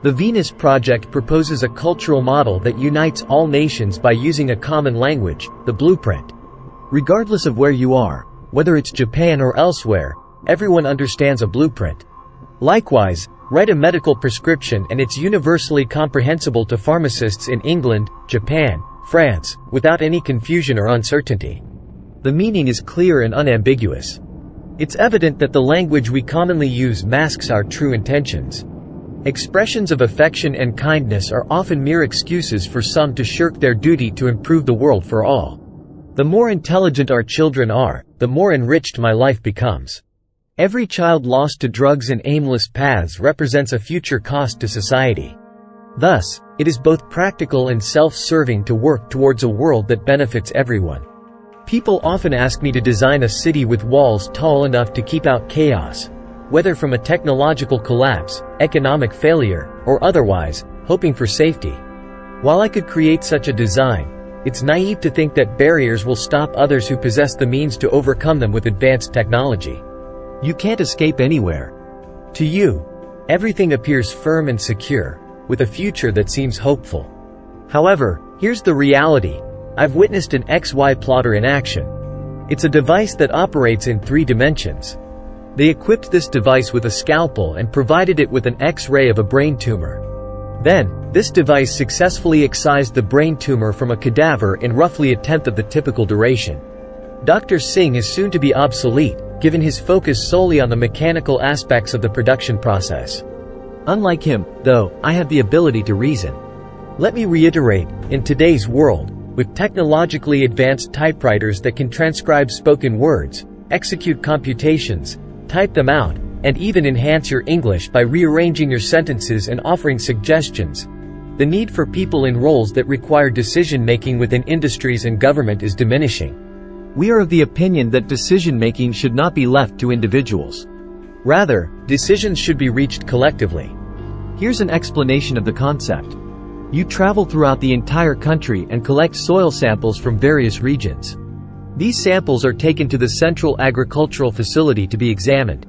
The Venus Project proposes a cultural model that unites all nations by using a common language, the blueprint. Regardless of where you are, whether it's Japan or elsewhere, everyone understands a blueprint. Likewise, write a medical prescription and it's universally comprehensible to pharmacists in England, Japan, France, without any confusion or uncertainty. The meaning is clear and unambiguous. It's evident that the language we commonly use masks our true intentions. Expressions of affection and kindness are often mere excuses for some to shirk their duty to improve the world for all. The more intelligent our children are, the more enriched my life becomes. Every child lost to drugs and aimless paths represents a future cost to society. Thus, it is both practical and self-serving to work towards a world that benefits everyone. People often ask me to design a city with walls tall enough to keep out chaos, whether from a technological collapse, economic failure, or otherwise, hoping for safety. While I could create such a design, it's naive to think that barriers will stop others who possess the means to overcome them with advanced technology. You can't escape anywhere. To you, everything appears firm and secure, with a future that seems hopeful. However, here's the reality. I've witnessed an XY plotter in action. It's a device that operates in 3 dimensions. They equipped this device with a scalpel and provided it with an X-ray of a brain tumor. Then, this device successfully excised the brain tumor from a cadaver in roughly a tenth of the typical duration. Dr. Singh is soon to be obsolete, given his focus solely on the mechanical aspects of the production process. Unlike him, though, I have the ability to reason. Let me reiterate, in today's world, with technologically advanced typewriters that can transcribe spoken words, execute computations, type them out, and even enhance your English by rearranging your sentences and offering suggestions, the need for people in roles that require decision-making within industries and government is diminishing. We are of the opinion that decision-making should not be left to individuals. Rather, decisions should be reached collectively. Here's an explanation of the concept. You travel throughout the entire country and collect soil samples from various regions. These samples are taken to the central agricultural facility to be examined.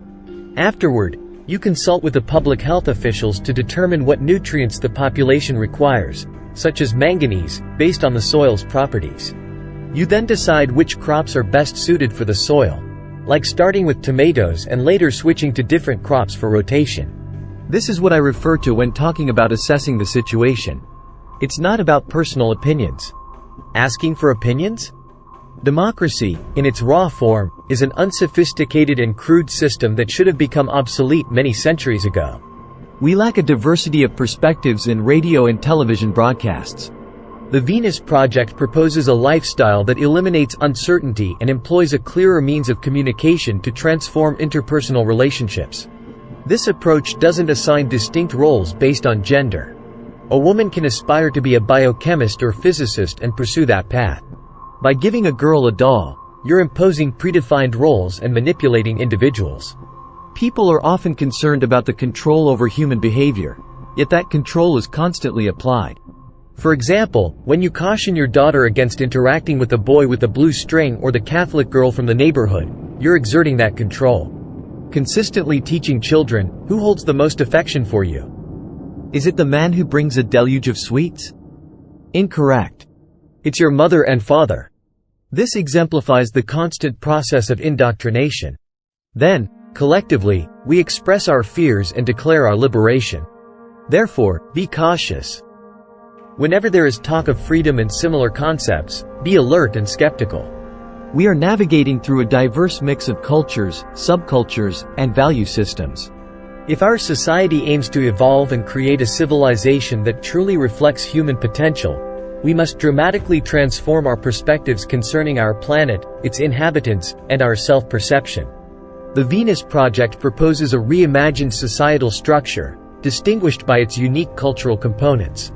Afterward, you consult with the public health officials to determine what nutrients the population requires, such as manganese, based on the soil's properties. You then decide which crops are best suited for the soil, like starting with tomatoes and later switching to different crops for rotation. This is what I refer to when talking about assessing the situation. It's not about personal opinions. Asking for opinions? Democracy, in its raw form, is an unsophisticated and crude system that should have become obsolete many centuries ago. We lack a diversity of perspectives in radio and television broadcasts. The Venus Project proposes a lifestyle that eliminates uncertainty and employs a clearer means of communication to transform interpersonal relationships. This approach doesn't assign distinct roles based on gender. A woman can aspire to be a biochemist or physicist and pursue that path. By giving a girl a doll, you're imposing predefined roles and manipulating individuals. People are often concerned about the control over human behavior, yet that control is constantly applied. For example, when you caution your daughter against interacting with a boy with a blue string or the Catholic girl from the neighborhood, you're exerting that control. Consistently teaching children, who holds the most affection for you? Is it the man who brings a deluge of sweets? Incorrect. It's your mother and father. This exemplifies the constant process of indoctrination. Then, collectively, we express our fears and declare our liberation. Therefore, be cautious. Whenever there is talk of freedom and similar concepts, be alert and skeptical. We are navigating through a diverse mix of cultures, subcultures, and value systems. If our society aims to evolve and create a civilization that truly reflects human potential, we must dramatically transform our perspectives concerning our planet, its inhabitants, and our self-perception. The Venus Project proposes a reimagined societal structure, distinguished by its unique cultural components.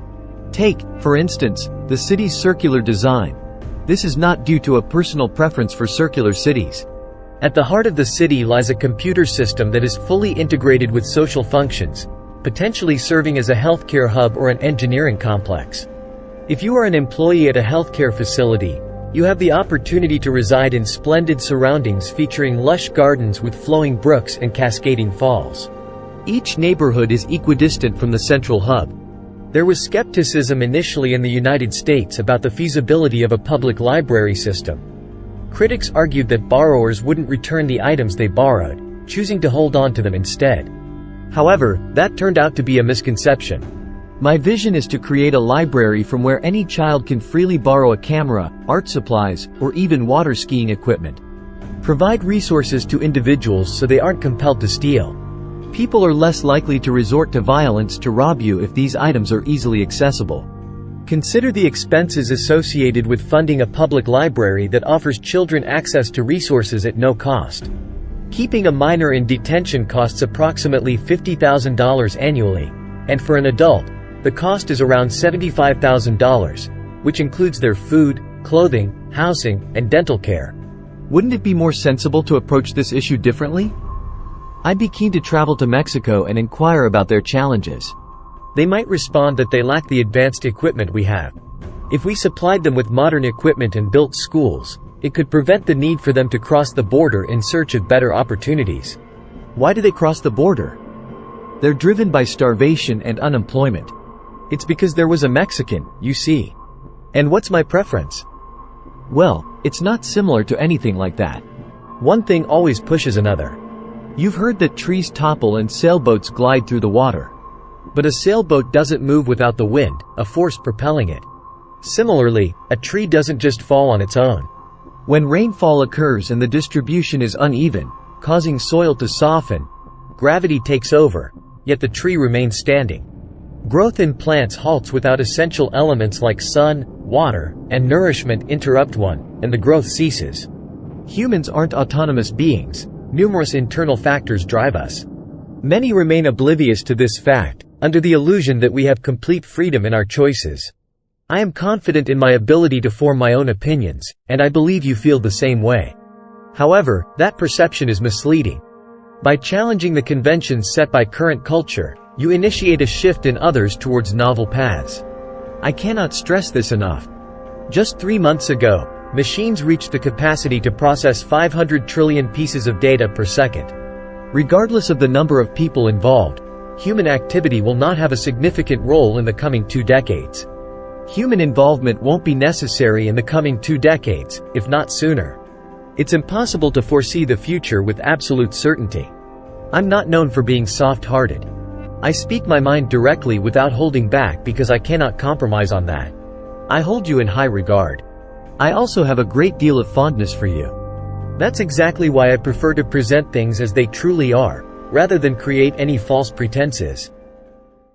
Take, for instance, the city's circular design. This is not due to a personal preference for circular cities. At the heart of the city lies a computer system that is fully integrated with social functions, potentially serving as a healthcare hub or an engineering complex. If you are an employee at a healthcare facility, you have the opportunity to reside in splendid surroundings featuring lush gardens with flowing brooks and cascading falls. Each neighborhood is equidistant from the central hub. There was skepticism initially in the United States about the feasibility of a public library system. Critics argued that borrowers wouldn't return the items they borrowed, choosing to hold on to them instead. However, that turned out to be a misconception. My vision is to create a library from where any child can freely borrow a camera, art supplies, or even water skiing equipment. Provide resources to individuals so they aren't compelled to steal. People are less likely to resort to violence to rob you if these items are easily accessible. Consider the expenses associated with funding a public library that offers children access to resources at no cost. Keeping a minor in detention costs approximately $50,000 annually, and for an adult, the cost is around $75,000, which includes their food, clothing, housing, and dental care. Wouldn't it be more sensible to approach this issue differently? I'd be keen to travel to Mexico and inquire about their challenges. They might respond that they lack the advanced equipment we have. If we supplied them with modern equipment and built schools, it could prevent the need for them to cross the border in search of better opportunities. Why do they cross the border? They're driven by starvation and unemployment. It's because there was a Mexican, you see. And what's my preference? Well, it's not similar to anything like that. One thing always pushes another. You've heard that trees topple and sailboats glide through the water. But a sailboat doesn't move without the wind, a force propelling it. Similarly, a tree doesn't just fall on its own. When rainfall occurs and the distribution is uneven, causing soil to soften, gravity takes over, yet the tree remains standing. Growth in plants halts without essential elements like sun, water, and nourishment interrupt one, and the growth ceases. Humans aren't autonomous beings. Numerous internal factors drive us. Many remain oblivious to this fact, under the illusion that we have complete freedom in our choices. I am confident in my ability to form my own opinions, and I believe you feel the same way. However, that perception is misleading. By challenging the conventions set by current culture, you initiate a shift in others towards novel paths. I cannot stress this enough. Just 3 months ago, machines reached the capacity to process 500 trillion pieces of data per second. Regardless of the number of people involved, human activity will not have a significant role in the coming 2 decades. Human involvement won't be necessary in the coming 2 decades, if not sooner. It's impossible to foresee the future with absolute certainty. I'm not known for being soft-hearted. I speak my mind directly without holding back because I cannot compromise on that. I hold you in high regard. I also have a great deal of fondness for you. That's exactly why I prefer to present things as they truly are, rather than create any false pretenses.